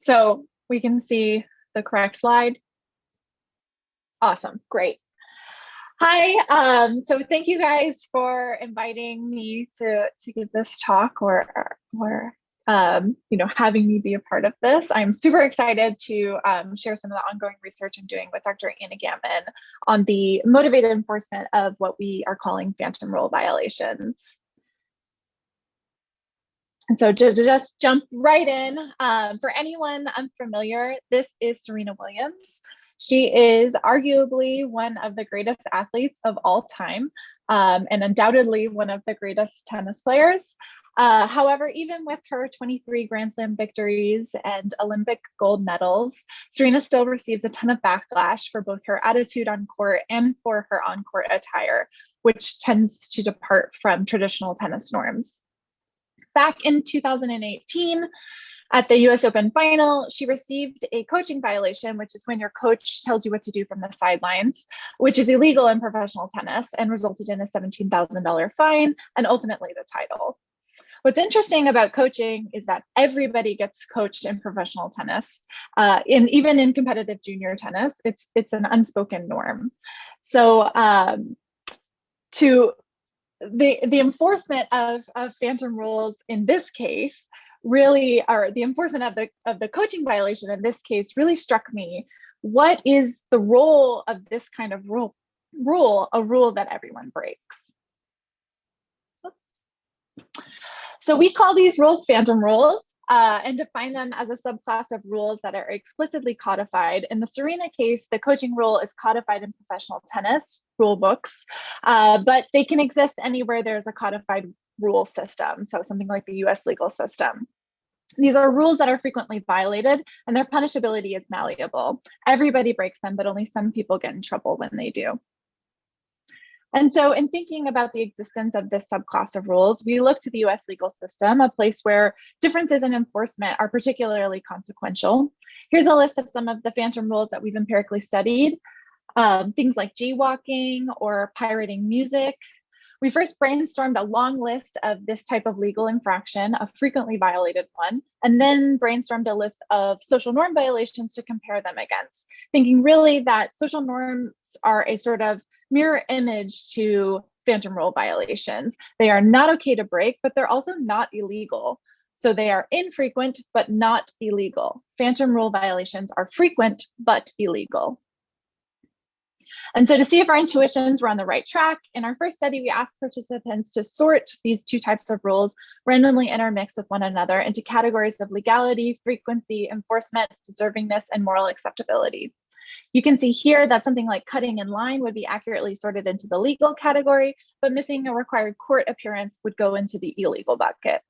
So we can see the correct slide. Awesome, great. Hi, so thank you guys for inviting me to give this talk or having me be a part of this. I'm super excited to share some of the ongoing research I'm doing with Dr. Anna Gammon on the motivated enforcement of what we are calling phantom rule violations. And so to just jump right in, for anyone unfamiliar, this is Serena Williams. She is arguably one of the greatest athletes of all time, and undoubtedly one of the greatest tennis players. However, even with her 23 Grand Slam victories and Olympic gold medals, Serena still receives a ton of backlash for both her attitude on court and for her on-court attire, which tends to depart from traditional tennis norms. Back in 2018, at the US Open final, she received a coaching violation, which is when your coach tells you what to do from the sidelines, which is illegal in professional tennis and resulted in a $17,000 fine and ultimately the title. What's interesting about coaching is that everybody gets coached in professional tennis, even in competitive junior tennis. It's an unspoken norm. So the enforcement of phantom rules in this case really, or the enforcement of the coaching violation in this case really struck me. What is the role of this kind of rule, a rule that everyone breaks? So we call these rules phantom rules and define them as a subclass of rules that are explicitly codified. In the Serena case, the coaching rule is codified in professional tennis rule books, but they can exist anywhere there's a codified rule system, so something like the US legal system. These are rules that are frequently violated and their punishability is malleable. Everybody breaks them, but only some people get in trouble when they do. And so in thinking about the existence of this subclass of rules, we look to the US legal system, a place where differences in enforcement are particularly consequential. Here's a list of some of the phantom rules that we've empirically studied, things like jaywalking or pirating music. We first brainstormed a long list of this type of legal infraction, a frequently violated one, and then brainstormed a list of social norm violations to compare them against, thinking really that social norms are a sort of mirror image to phantom rule violations. They are not okay to break, but they're also not illegal. So they are infrequent, but not illegal. Phantom rule violations are frequent, but illegal. And so to see if our intuitions were on the right track, in our first study, we asked participants to sort these two types of rules randomly intermixed with one another into categories of legality, frequency, enforcement, deservingness, and moral acceptability. You can see here that something like cutting in line would be accurately sorted into the legal category, but missing a required court appearance would go into the illegal bucket.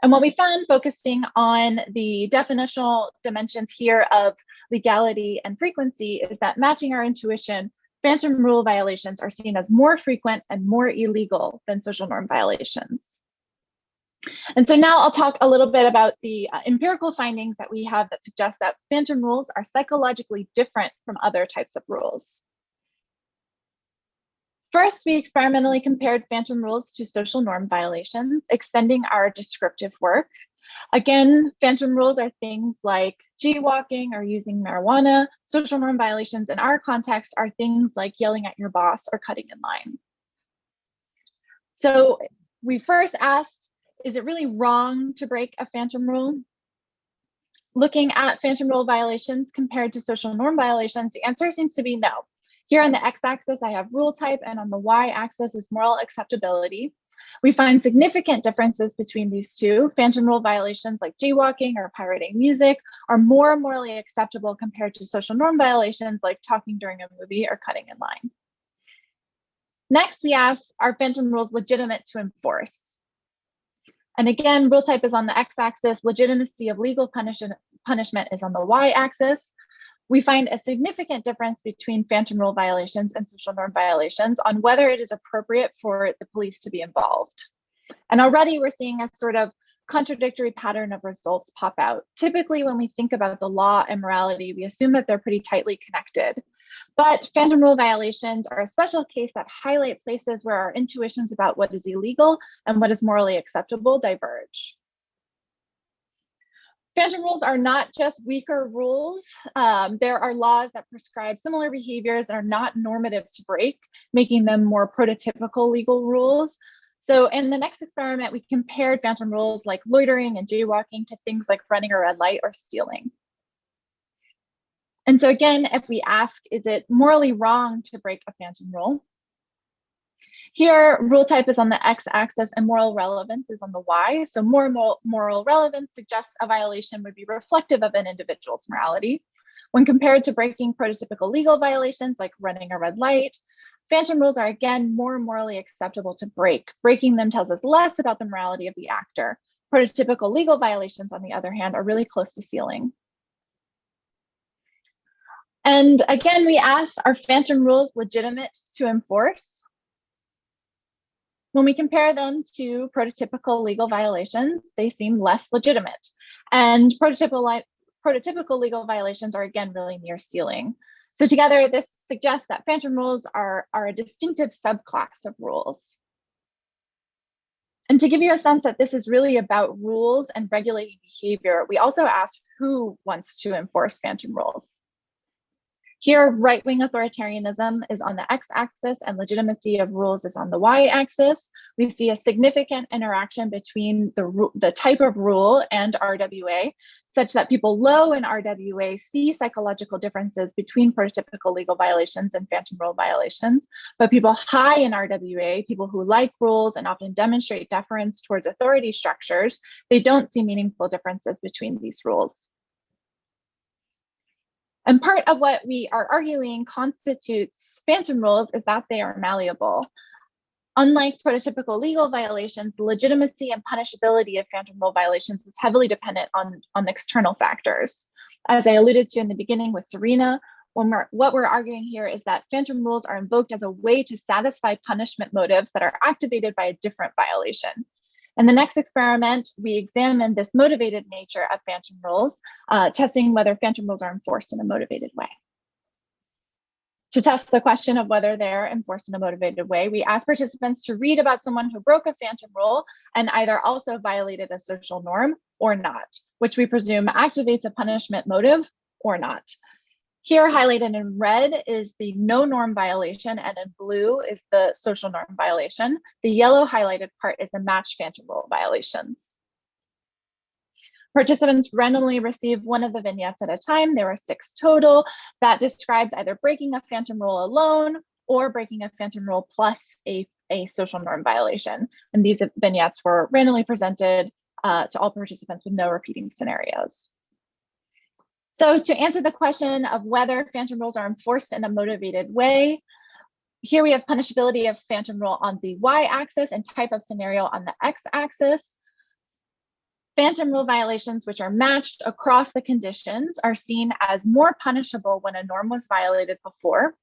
And what we found, focusing on the definitional dimensions here of legality and frequency, is that matching our intuition, phantom rule violations are seen as more frequent and more illegal than social norm violations. And so now I'll talk a little bit about the empirical findings that we have that suggest that phantom rules are psychologically different from other types of rules. First, we experimentally compared phantom rules to social norm violations, extending our descriptive work. Again, phantom rules are things like jaywalking or using marijuana. Social norm violations in our context are things like yelling at your boss or cutting in line. So we first asked, is it really wrong to break a phantom rule? Looking at phantom rule violations compared to social norm violations, the answer seems to be no. Here on the x-axis, I have rule type, and on the y-axis is moral acceptability. We find significant differences between these two. Phantom rule violations like jaywalking or pirating music are more morally acceptable compared to social norm violations like talking during a movie or cutting in line. Next, we asked, are phantom rules legitimate to enforce? And again, rule type is on the x-axis, legitimacy of legal punishment is on the y-axis. We find a significant difference between phantom rule violations and social norm violations on whether it is appropriate for the police to be involved. And already we're seeing a sort of contradictory pattern of results pop out. Typically, when we think about the law and morality, we assume that they're pretty tightly connected. But phantom rule violations are a special case that highlight places where our intuitions about what is illegal and what is morally acceptable diverge. Phantom rules are not just weaker rules. There are laws that prescribe similar behaviors that are not normative to break, making them more prototypical legal rules. So in the next experiment, we compared phantom rules like loitering and jaywalking to things like running a red light or stealing. And so again, if we ask, is it morally wrong to break a phantom rule? Here, rule type is on the x-axis and moral relevance is on the y. So moral relevance suggests a violation would be reflective of an individual's morality. When compared to breaking prototypical legal violations like running a red light, phantom rules are again more morally acceptable to break. Breaking them tells us less about the morality of the actor. Prototypical legal violations, on the other hand, are really close to stealing. And again, we asked, are phantom rules legitimate to enforce? When we compare them to prototypical legal violations, they seem less legitimate. And prototypical legal violations are again really near stealing. So together, this suggests that phantom rules are a distinctive subclass of rules. And to give you a sense that this is really about rules and regulating behavior, we also asked who wants to enforce phantom rules. Here, right-wing authoritarianism is on the x-axis and legitimacy of rules is on the y-axis. We see a significant interaction between the type of rule and RWA, such that people low in RWA see psychological differences between prototypical legal violations and phantom rule violations. But people high in RWA, people who like rules and often demonstrate deference towards authority structures, they don't see meaningful differences between these rules. And part of what we are arguing constitutes phantom rules is that they are malleable. Unlike prototypical legal violations, the legitimacy and punishability of phantom rule violations is heavily dependent on external factors. As I alluded to in the beginning with Serena, what we're arguing here is that phantom rules are invoked as a way to satisfy punishment motives that are activated by a different violation. In the next experiment, we examine this motivated nature of phantom rules, testing whether phantom rules are enforced in a motivated way. To test the question of whether they're enforced in a motivated way, we asked participants to read about someone who broke a phantom rule and either also violated a social norm or not, which we presume activates a punishment motive or not. Here, highlighted in red is the no norm violation, and in blue is the social norm violation. The yellow highlighted part is the matched phantom rule violations. Participants randomly received one of the vignettes at a time. There were 6 total. That describes either breaking a phantom rule alone or breaking a phantom rule plus a social norm violation. And these vignettes were randomly presented to all participants with no repeating scenarios. So to answer the question of whether phantom rules are enforced in a motivated way, here we have punishability of phantom rule on the y-axis and type of scenario on the x-axis. Phantom rule violations, which are matched across the conditions, are seen as more punishable when a norm was violated before.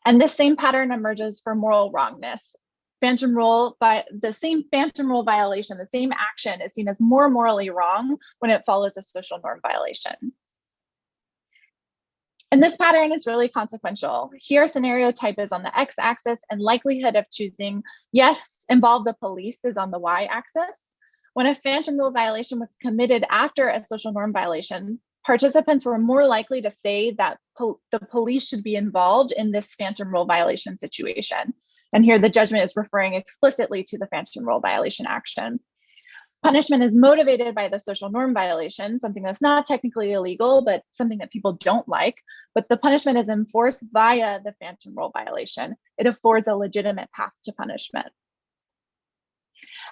And this same pattern emerges for moral wrongness. Phantom rule, the same phantom rule violation, the same action is seen as more morally wrong when it follows a social norm violation. And this pattern is really consequential. Here, scenario type is on the x-axis and likelihood of choosing yes, involve the police is on the y-axis. When a phantom rule violation was committed after a social norm violation, participants were more likely to say that the police should be involved in this phantom rule violation situation. And here the judgment is referring explicitly to the phantom rule violation action. Punishment is motivated by the social norm violation, something that's not technically illegal, but something that people don't like. But the punishment is enforced via the phantom rule violation. It affords a legitimate path to punishment.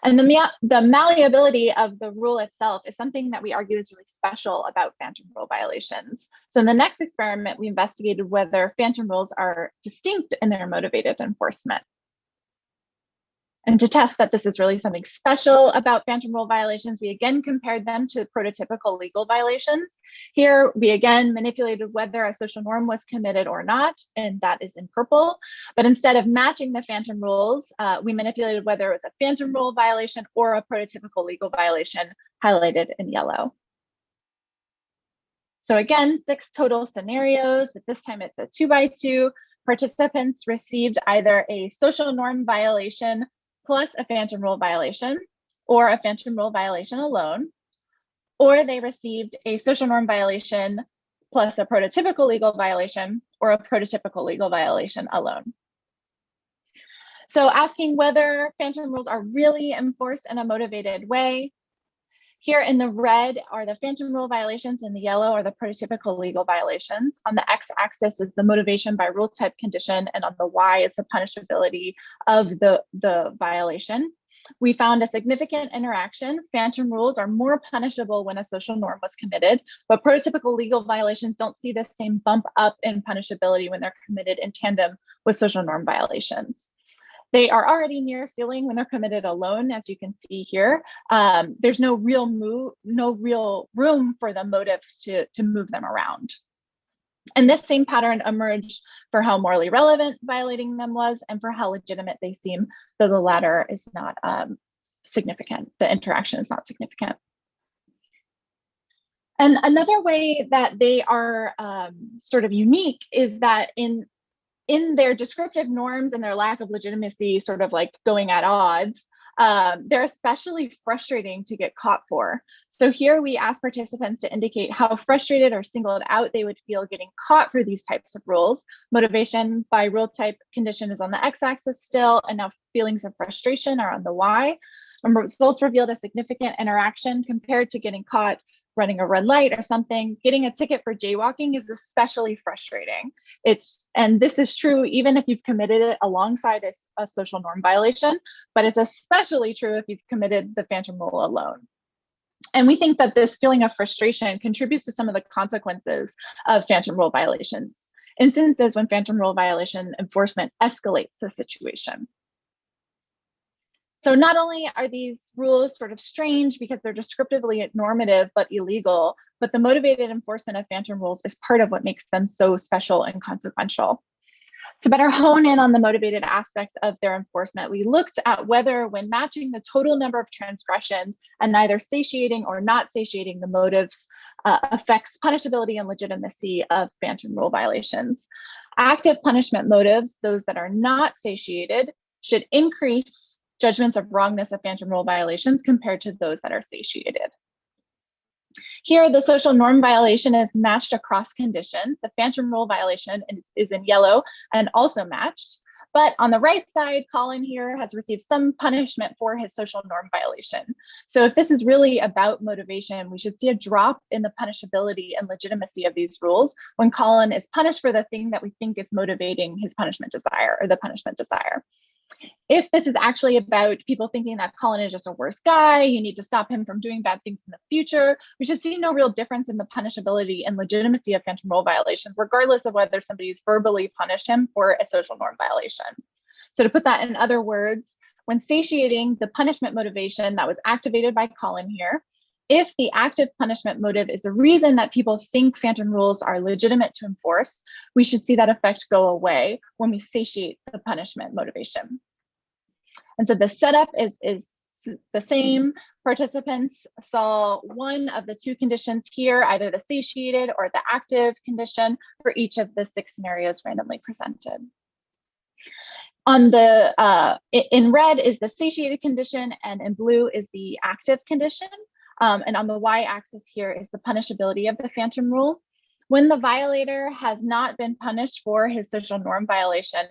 And the malleability of the rule itself is something that we argue is really special about phantom rule violations. So in the next experiment, we investigated whether phantom rules are distinct in their motivated enforcement. And to test that this is really something special about phantom rule violations, we again compared them to prototypical legal violations. Here, we again manipulated whether a social norm was committed or not, and that is in purple. But instead of matching the phantom rules, we manipulated whether it was a phantom rule violation or a prototypical legal violation, highlighted in yellow. So again, 6 total scenarios, but this time it's a 2x2. Participants received either a social norm violation plus a phantom rule violation, or a phantom rule violation alone. or they received a social norm violation plus a prototypical legal violation, or a prototypical legal violation alone. So asking whether phantom rules are really enforced in a motivated way. Here in the red are the phantom rule violations, in the yellow are the prototypical legal violations. On the x-axis is the motivation by rule type condition, and on the y is the punishability of the violation. We found a significant interaction. Phantom rules are more punishable when a social norm was committed, but prototypical legal violations don't see the same bump up in punishability when they're committed in tandem with social norm violations. They are already near ceiling when they're committed alone, as you can see here. There's no real room for the motives to move them around. And this same pattern emerged for how morally relevant violating them was and for how legitimate they seem, though the latter is not significant. The interaction is not significant. And another way that they are sort of unique is that in their descriptive norms and their lack of legitimacy sort of like going at odds, they're especially frustrating to get caught for. So here we ask participants to indicate how frustrated or singled out they would feel getting caught for these types of rules. Motivation by rule type condition is on the x-axis still, and now feelings of frustration are on the y. And results revealed a significant interaction compared to getting caught running a red light or something. Getting a ticket for jaywalking is especially frustrating. And this is true even if you've committed it alongside a social norm violation, but it's especially true if you've committed the phantom rule alone. And we think that this feeling of frustration contributes to some of the consequences of phantom rule violations. Instances when phantom rule violation enforcement escalates the situation. So not only are these rules sort of strange because they're descriptively normative but illegal, but the motivated enforcement of phantom rules is part of what makes them so special and consequential. To better hone in on the motivated aspects of their enforcement, we looked at whether, when matching the total number of transgressions and neither satiating or not satiating the motives, affects punishability and legitimacy of phantom rule violations. Active punishment motives, those that are not satiated, should increase judgments of wrongness of phantom rule violations compared to those that are satiated. Here, the social norm violation is matched across conditions. The phantom rule violation is in yellow and also matched. But on the right side, Colin here has received some punishment for his social norm violation. So if this is really about motivation, we should see a drop in the punishability and legitimacy of these rules when Colin is punished for the thing that we think is motivating his punishment desire or the punishment desire. If this is actually about people thinking that Colin is just a worse guy, you need to stop him from doing bad things in the future, we should see no real difference in the punishability and legitimacy of phantom rule violations, regardless of whether somebody's verbally punished him for a social norm violation. So to put that in other words, when satiating the punishment motivation that was activated by Colin here, if the active punishment motive is the reason that people think phantom rules are legitimate to enforce, we should see that effect go away when we satiate the punishment motivation. And so the setup is the same. Participants saw one of the two conditions here, either the satiated or the active condition for each of the 6 scenarios randomly presented. On the in red is the satiated condition, and in blue is the active condition. And on the y-axis here is the punishability of the phantom rule. When the violator has not been punished for his social norm violation,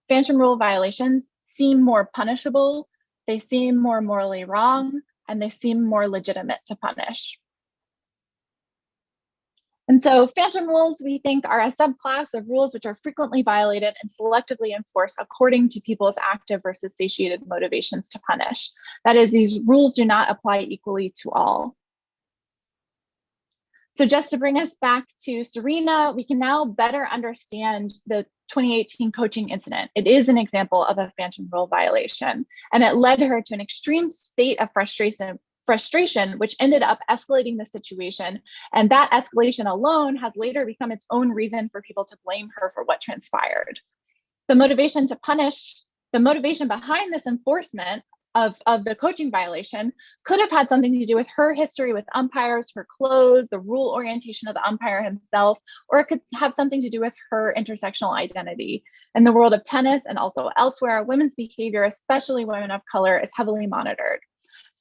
phantom rule violations seem more punishable, they seem more morally wrong, and they seem more legitimate to punish. And so phantom rules, we think, are a subclass of rules which are frequently violated and selectively enforced according to people's active versus satiated motivations to punish. That is, these rules do not apply equally to all. So just to bring us back to Serena, we can now better understand the 2018 coaching incident. It is an example of a phantom rule violation, and it led her to an extreme state of frustration, which ended up escalating the situation. And that escalation alone has later become its own reason for people to blame her for what transpired. The motivation to punish, the motivation behind this enforcement of the coaching violation could have had something to do with her history with umpires, her clothes, the rule orientation of the umpire himself, or it could have something to do with her intersectional identity. In the world of tennis and also elsewhere, women's behavior, especially women of color, is heavily monitored.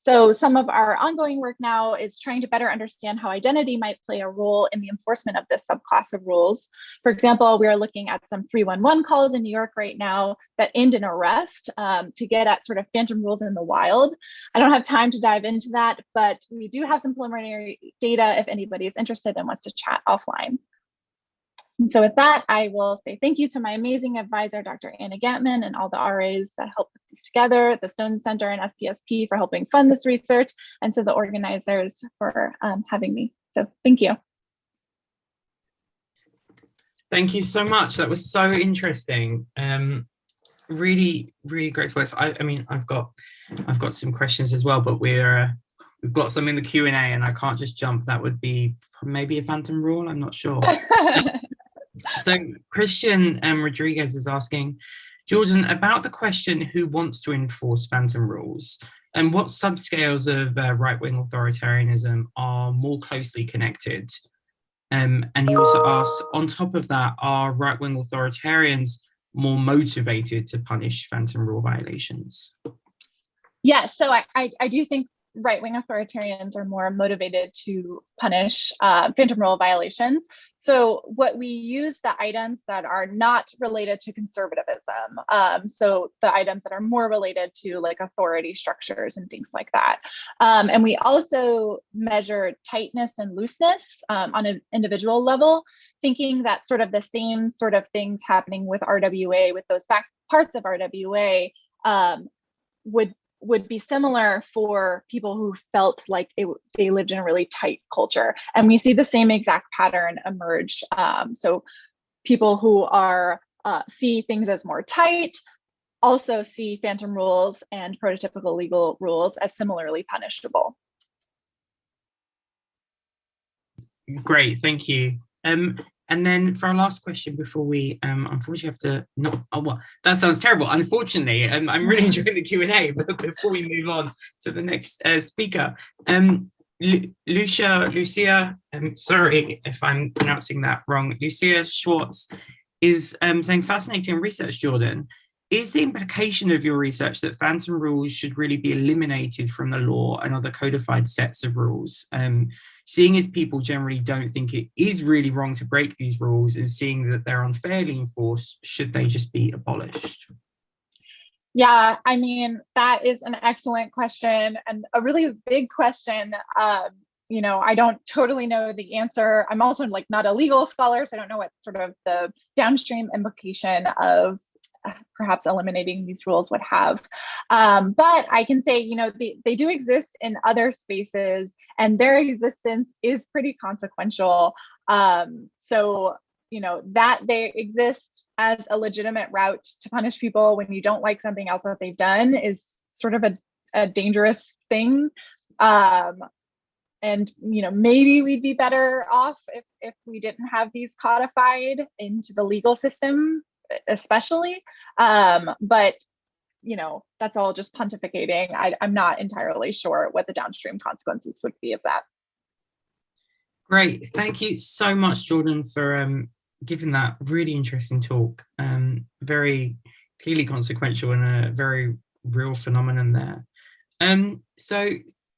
So some of our ongoing work now is trying to better understand how identity might play a role in the enforcement of this subclass of rules. For example, we are looking at some 311 calls in New York right now that end in arrest to get at sort of phantom rules in the wild. I don't have time to dive into that, but we do have some preliminary data if anybody is interested and wants to chat offline. And so with that, I will say thank you to my amazing advisor, Dr. Anna Gantman, and all the RAs that helped put this together, the Stone Center and SPSP for helping fund this research, and to the organizers for having me. So thank you. Thank you so much. That was so interesting. Really, really great work. I mean, I've got some questions as well, but we've got some in the Q&A, and I can't just jump. That would be maybe a phantom rule. I'm not sure. So Christian Rodriguez is asking, Jordan, about the question who wants to enforce phantom rules, and what subscales of right-wing authoritarianism are more closely connected? And he also asks, on top of that, are right-wing authoritarians more motivated to punish phantom rule violations? Yeah, so I do think right-wing authoritarians are more motivated to punish phantom rule violations. So what we use the items that are not related to conservatism. So the items that are more related to like authority structures and things like that. And we also measure tightness and looseness on an individual level, thinking that sort of the same sort of things happening with RWA, with those parts of RWA would be similar for people who felt like they lived in a really tight culture. And we see the same exact pattern emerge. So people who are see things as more tight also see phantom rules and prototypical legal rules as similarly punishable. Great, thank you. And then for our last question before we unfortunately have to well, that sounds terrible. Unfortunately, I'm really enjoying the Q&A, but before we move on to the next speaker, Lucia, sorry if I'm pronouncing that wrong, Lucia Schwartz is saying, fascinating research, Jordan. Is the implication of your research that phantom rules should really be eliminated from the law and other codified sets of rules? Seeing as people generally don't think it is really wrong to break these rules, and seeing that they're unfairly enforced, should they just be abolished? Yeah, I mean, that is an excellent question and a really big question. You know, I don't totally know the answer. I'm also like not a legal scholar, so I don't know what sort of the downstream implication of perhaps eliminating these rules would have. But I can say, you know, they do exist in other spaces, and their existence is pretty consequential. So, you know, that they exist as a legitimate route to punish people when you don't like something else that they've done is sort of a dangerous thing. And, you know, maybe we'd be better off if we didn't have these codified into the legal system, especially. But, you know, that's all just pontificating. I'm not entirely sure what the downstream consequences would be of that. Great. Thank you so much, Jordan, for giving that really interesting talk. Very clearly consequential and a very real phenomenon there. So